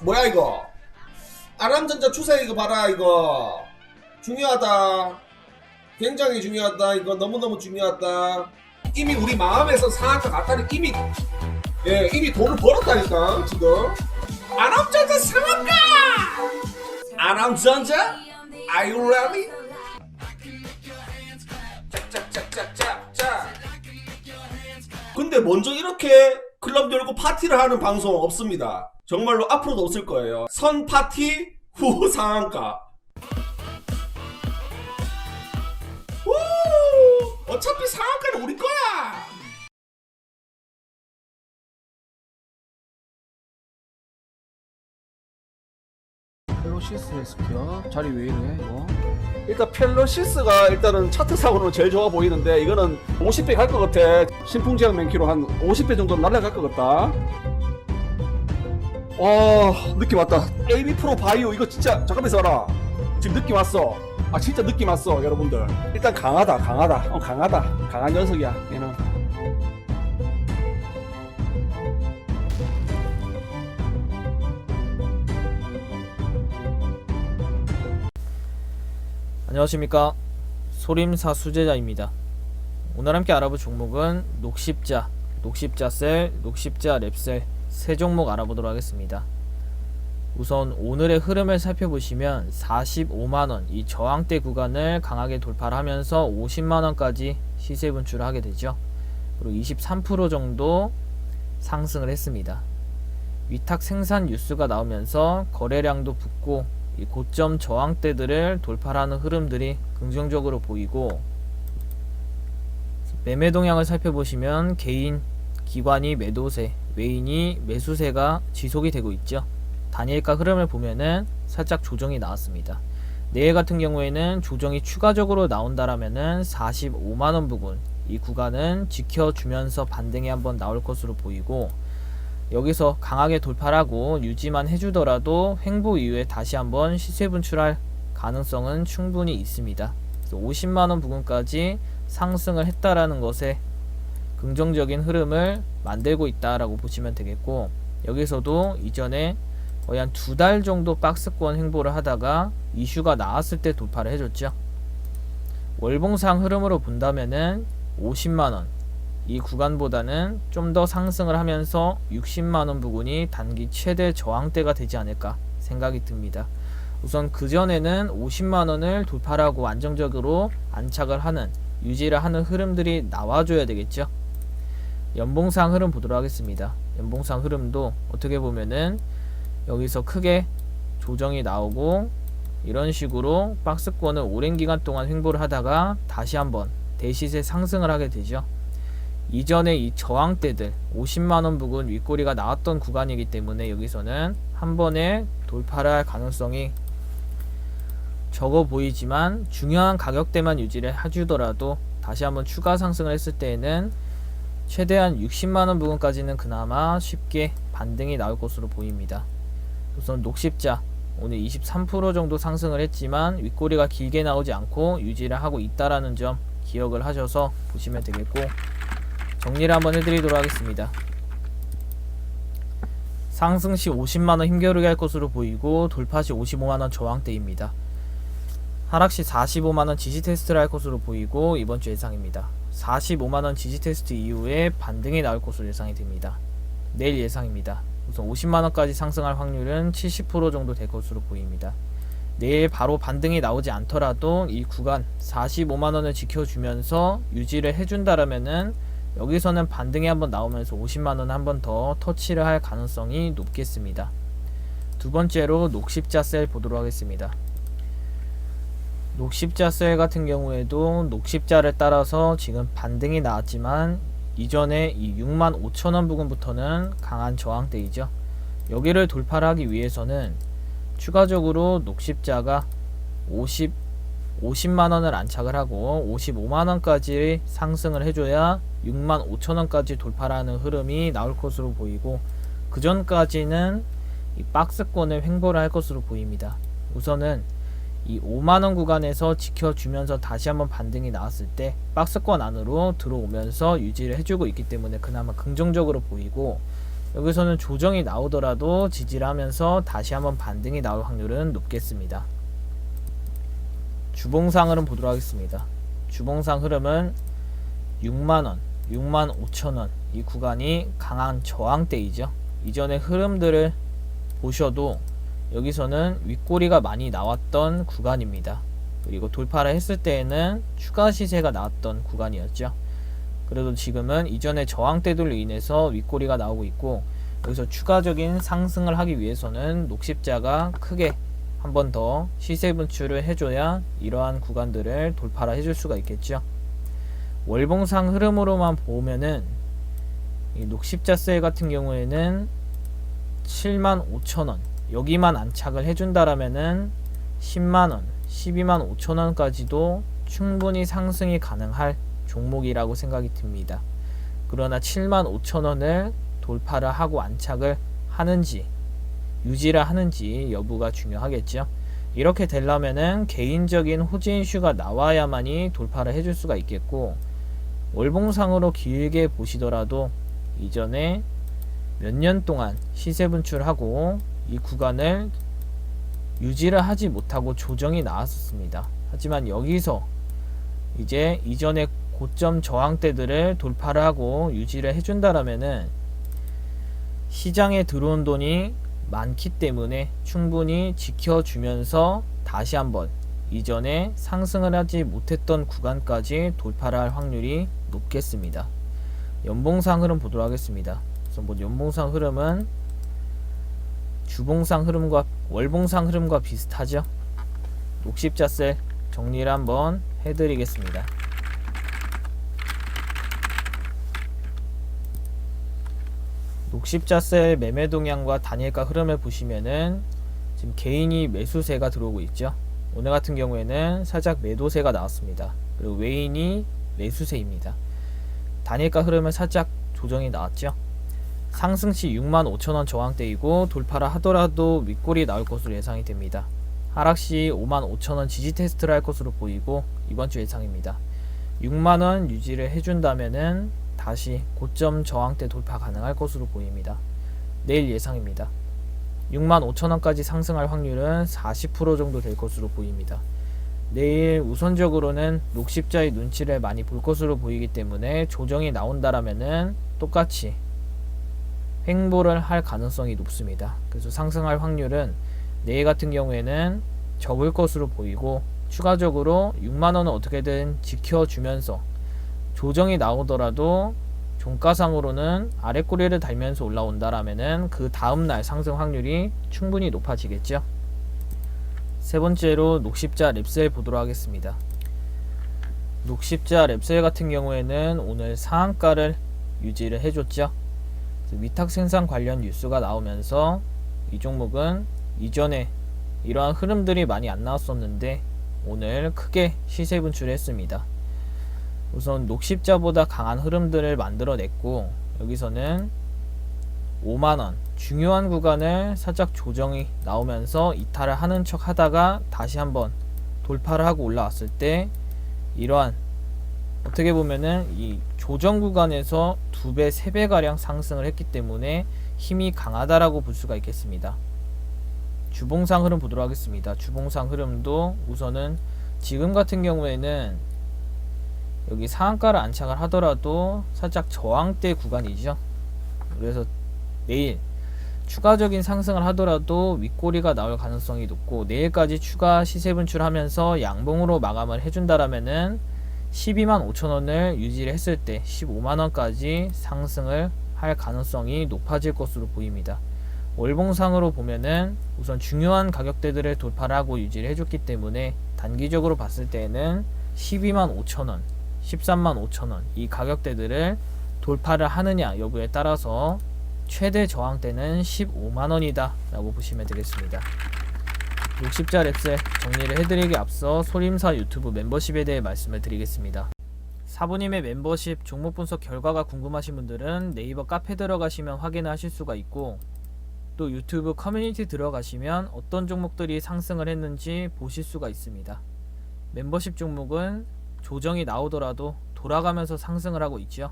뭐야 이거? 아람전자 추세 이거 봐라 이거. 중요하다. 굉장히 중요하다. 이거 너무너무 중요하다. 이미 우리 마음에서 상한가 갔다니 이미 돈을 벌었다니까 지금. 아람전자 상한가. 아람전자? Are you ready? 짝짝짝짝짝짝. 근데 먼저 이렇게 클럽 열고 파티를 하는 방송 없습니다. 정말로 앞으로도 없을 거예요. 선 파티 후 상한가. 우! 어차피 상한가는 우리 거야. 펠로시스 레스큐어 자리 왜 이래 이거? 일단 펠로시스가 일단은 차트상으로는 제일 좋아 보이는데 이거는 50배 갈 것 같아. 신풍지향 맨키로 한 50배 정도 날아갈 것 같다. 느낌 왔다. AB 프로 바이오 이거 진짜 잠깐만 있어라. 지금 느낌 왔어. 진짜 느낌 왔어 여러분들. 일단 강하다. 강한 녀석이야 얘는. 안녕하십니까, 소림사 수제자입니다. 오늘 함께 알아볼 종목은 녹십자, 녹십자셀, 녹십자 랩셀 세 종목 알아보도록 하겠습니다. 우선 오늘의 흐름을 살펴보시면 45만원 이 저항대 구간을 강하게 돌파를 하면서 50만원까지 시세 분출을 하게 되죠. 그리고 23% 정도 상승을 했습니다. 위탁 생산 뉴스가 나오면서 거래량도 붙고 이 고점 저항대들을 돌파하는 흐름들이 긍정적으로 보이고, 매매 동향을 살펴보시면 개인, 기관이 매도세, 외인이 매수세가 지속이 되고 있죠. 단일가 흐름을 보면은 살짝 조정이 나왔습니다. 내일 같은 경우에는 조정이 추가적으로 나온다라면은 45만원 부근 이 구간은 지켜주면서 반등이 한번 나올 것으로 보이고, 여기서 강하게 돌파하고 유지만 해주더라도 횡보 이후에 다시 한번 시세 분출할 가능성은 충분히 있습니다. 50만원 부근까지 상승을 했다라는 것에 긍정적인 흐름을 만들고 있다라고 보시면 되겠고, 여기서도 이전에 거의 한 2달 정도 박스권 횡보를 하다가 이슈가 나왔을 때 돌파를 해줬죠. 월봉상 흐름으로 본다면은 50만원 이 구간보다는 좀 더 상승을 하면서 60만원 부근이 단기 최대 저항대가 되지 않을까 생각이 듭니다. 우선 그전에는 50만원을 돌파하고 안정적으로 안착을 하는, 유지를 하는 흐름들이 나와줘야 되겠죠. 연봉상 흐름 보도록 하겠습니다. 연봉상 흐름도 어떻게 보면은 여기서 크게 조정이 나오고 이런 식으로 박스권을 오랜 기간 동안 횡보를 하다가 다시 한번 대시세 상승을 하게 되죠. 이전에 이 저항대들 50만원 부근 윗꼬리가 나왔던 구간이기 때문에 여기서는 한 번에 돌파를 할 가능성이 적어 보이지만, 중요한 가격대만 유지를 해주더라도 다시 한번 추가 상승을 했을 때에는 최대한 60만원 부근까지는 그나마 쉽게 반등이 나올 것으로 보입니다. 우선 녹십자 오늘 23% 정도 상승을 했지만 윗꼬리가 길게 나오지 않고 유지를 하고 있다라는 점 기억을 하셔서 보시면 되겠고, 정리를 한번 해드리도록 하겠습니다. 상승시 50만원 힘겨루게 할 것으로 보이고, 돌파시 55만원 저항대입니다. 하락시 45만원 지지 테스트를 할 것으로 보이고, 이번주 예상입니다. 45만원 지지 테스트 이후에 반등이 나올 것으로 예상이 됩니다. 내일 예상입니다. 우선 50만원까지 상승할 확률은 70% 정도 될 것으로 보입니다. 내일 바로 반등이 나오지 않더라도 이 구간 45만원을 지켜주면서 유지를 해준다라면은 여기서는 반등이 한번 나오면서 50만원 한번 더 터치를 할 가능성이 높겠습니다. 두 번째로 녹십자셀 보도록 하겠습니다. 녹십자셀 같은 경우에도 녹십자를 따라서 지금 반등이 나왔지만 이전에 이 65,000원 부근부터는 강한 저항대이죠. 여기를 돌파를 하기 위해서는 추가적으로 녹십자가 50만원을 안착을 하고 55만원까지 상승을 해줘야 65,000원까지 돌파를 하는 흐름이 나올 것으로 보이고, 그 전까지는 이 박스권을 횡보를 할 것으로 보입니다. 우선은 이 5만원 구간에서 지켜주면서 다시 한번 반등이 나왔을 때 박스권 안으로 들어오면서 유지를 해주고 있기 때문에 그나마 긍정적으로 보이고, 여기서는 조정이 나오더라도 지지를 하면서 다시 한번 반등이 나올 확률은 높겠습니다. 주봉상 흐름 보도록 하겠습니다. 주봉상 흐름은 6만원, 65,000원 이 구간이 강한 저항대이죠. 이전의 흐름들을 보셔도 여기서는 윗꼬리가 많이 나왔던 구간입니다. 그리고 돌파를 했을 때에는 추가 시세가 나왔던 구간이었죠. 그래도 지금은 이전의 저항대들로 인해서 윗꼬리가 나오고 있고, 여기서 추가적인 상승을 하기 위해서는 녹십자가 크게 한 번 더 시세 분출을 해줘야 이러한 구간들을 돌파를 해줄 수가 있겠죠. 월봉상 흐름으로만 보면은 이 녹십자셀 같은 경우에는 75,000원 여기만 안착을 해준다라면은 10만원, 125,000원까지도 충분히 상승이 가능할 종목이라고 생각이 듭니다. 그러나 75,000원을 돌파를 하고 안착을 하는지 유지를 하는지 여부가 중요하겠죠. 이렇게 되려면은 개인적인 호재 이슈가 나와야만이 돌파를 해줄 수가 있겠고, 월봉상으로 길게 보시더라도 이전에 몇 년 동안 시세 분출하고 이 구간을 유지를 하지 못하고 조정이 나왔었습니다. 하지만 여기서 이제 이전의 고점 저항대들을 돌파를 하고 유지를 해준다라면은 시장에 들어온 돈이 많기 때문에 충분히 지켜주면서 다시 한번 이전에 상승을 하지 못했던 구간까지 돌파를 할 확률이 높겠습니다. 연봉상 흐름 보도록 하겠습니다. 그래서 뭐 연봉상 흐름은 주봉상 흐름과 월봉상 흐름과 비슷하죠. 녹십자셀 정리를 한번 해드리겠습니다. 녹십자셀 매매 동향과 단일가 흐름을 보시면은 지금 개인이 매수세가 들어오고 있죠. 오늘 같은 경우에는 살짝 매도세가 나왔습니다. 그리고 외인이 매수세입니다. 단일가 흐름은 살짝 조정이 나왔죠. 상승시 65,000원 저항대이고 돌파를 하더라도 윗골이 나올 것으로 예상이 됩니다. 하락시 55,000원 지지 테스트를 할 것으로 보이고 이번주 예상입니다. 6만원 유지를 해준다면은 다시 고점 저항대 돌파 가능할 것으로 보입니다. 내일 예상입니다. 65,000원까지 상승할 확률은 40% 정도 될 것으로 보입니다. 내일 우선적으로는 녹십자의 눈치를 많이 볼 것으로 보이기 때문에 조정이 나온다라면은 똑같이 횡보를 할 가능성이 높습니다. 그래서 상승할 확률은 내일 같은 경우에는 적을 것으로 보이고, 추가적으로 6만원은 어떻게든 지켜주면서 조정이 나오더라도 종가상으로는 아랫꼬리를 달면서 올라온다라면은 그 다음날 상승 확률이 충분히 높아지겠죠. 세 번째로 녹십자 랩셀 보도록 하겠습니다. 녹십자 랩셀 같은 경우에는 오늘 상한가를 유지를 해줬죠. 위탁 생산 관련 뉴스가 나오면서 이 종목은 이전에 이러한 흐름들이 많이 안 나왔었는데 오늘 크게 시세 분출을 했습니다. 우선 녹십자보다 강한 흐름들을 만들어냈고, 여기서는 5만원 중요한 구간을 살짝 조정이 나오면서 이탈을 하는 척 하다가 다시 한번 돌파를 하고 올라왔을 때 이러한 어떻게 보면은 이 조정 구간에서 2배, 3배 가량 상승을 했기 때문에 힘이 강하다라고 볼 수가 있겠습니다. 주봉상 흐름 보도록 하겠습니다. 주봉상 흐름도 우선은 지금 같은 경우에는 여기 상한가를 안착을 하더라도 살짝 저항대 구간이죠. 그래서 내일 추가적인 상승을 하더라도 윗꼬리가 나올 가능성이 높고, 내일까지 추가 시세 분출하면서 양봉으로 마감을 해준다라면은 125,000원을 유지를 했을 때 15만원까지 상승을 할 가능성이 높아질 것으로 보입니다. 월봉상으로 보면은 우선 중요한 가격대들을 돌파를 하고 유지를 해줬기 때문에 단기적으로 봤을 때는 125,000원, 135,000원 이 가격대들을 돌파를 하느냐 여부에 따라서 최대 저항대는 15만원이다 라고 보시면 되겠습니다. 녹십자 랩셀 정리를 해드리기 앞서 소림사 유튜브 멤버십에 대해 말씀을 드리겠습니다. 사부님의 멤버십 종목 분석 결과가 궁금하신 분들은 네이버 카페 들어가시면 확인을 하실 수가 있고, 또 유튜브 커뮤니티 들어가시면 어떤 종목들이 상승을 했는지 보실 수가 있습니다. 멤버십 종목은 조정이 나오더라도 돌아가면서 상승을 하고 있죠.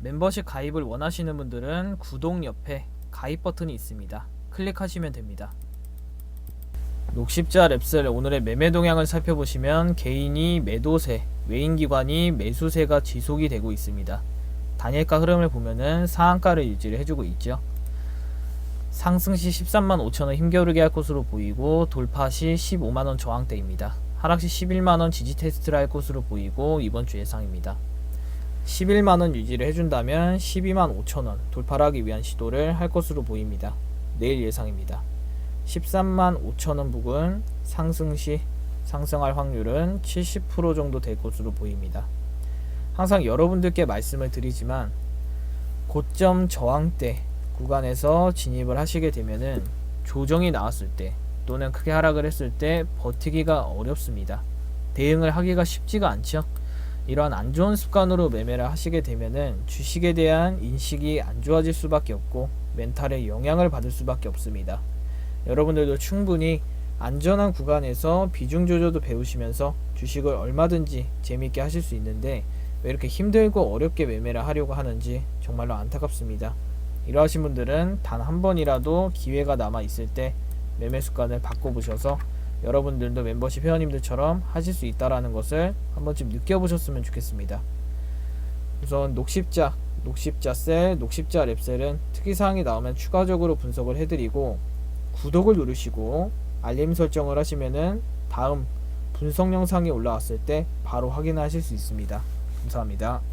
멤버십 가입을 원하시는 분들은 구독 옆에 가입 버튼이 있습니다. 클릭하시면 됩니다. 녹십자 랩셀 오늘의 매매 동향을 살펴보시면 개인이 매도세, 외인기관이 매수세가 지속이 되고 있습니다. 단일가 흐름을 보면은 상한가를 유지를 해주고 있죠. 상승시 13만 5천원 힘겨루게 할 것으로 보이고 돌파시 15만원 저항대입니다. 하락시 11만원 지지 테스트를 할 것으로 보이고 이번주 예상입니다. 11만원 유지를 해준다면 12만 5천원 돌파를 하기 위한 시도를 할 것으로 보입니다. 내일 예상입니다. 13만 5천원 부근 상승시 상승할 확률은 70% 정도 될 것으로 보입니다. 항상 여러분들께 말씀을 드리지만 고점 저항대 구간에서 진입을 하시게 되면은 조정이 나왔을 때 또는 크게 하락을 했을 때 버티기가 어렵습니다. 대응을 하기가 쉽지가 않죠. 이러한 안 좋은 습관으로 매매를 하시게 되면은 주식에 대한 인식이 안 좋아질 수밖에 없고 멘탈에 영향을 받을 수밖에 없습니다. 여러분들도 충분히 안전한 구간에서 비중 조절도 배우시면서 주식을 얼마든지 재미있게 하실 수 있는데 왜 이렇게 힘들고 어렵게 매매를 하려고 하는지 정말로 안타깝습니다. 이러하신 분들은 단 한 번이라도 기회가 남아 있을 때 매매 습관을 바꿔보셔서 여러분들도 멤버십 회원님들처럼 하실 수 있다라는 것을 한 번쯤 느껴보셨으면 좋겠습니다. 우선 녹십자 셀, 녹십자 랩셀은 특이사항이 나오면 추가적으로 분석을 해드리고 구독을 누르시고 알림 설정을 하시면은 다음 분석 영상이 올라왔을 때 바로 확인하실 수 있습니다. 감사합니다.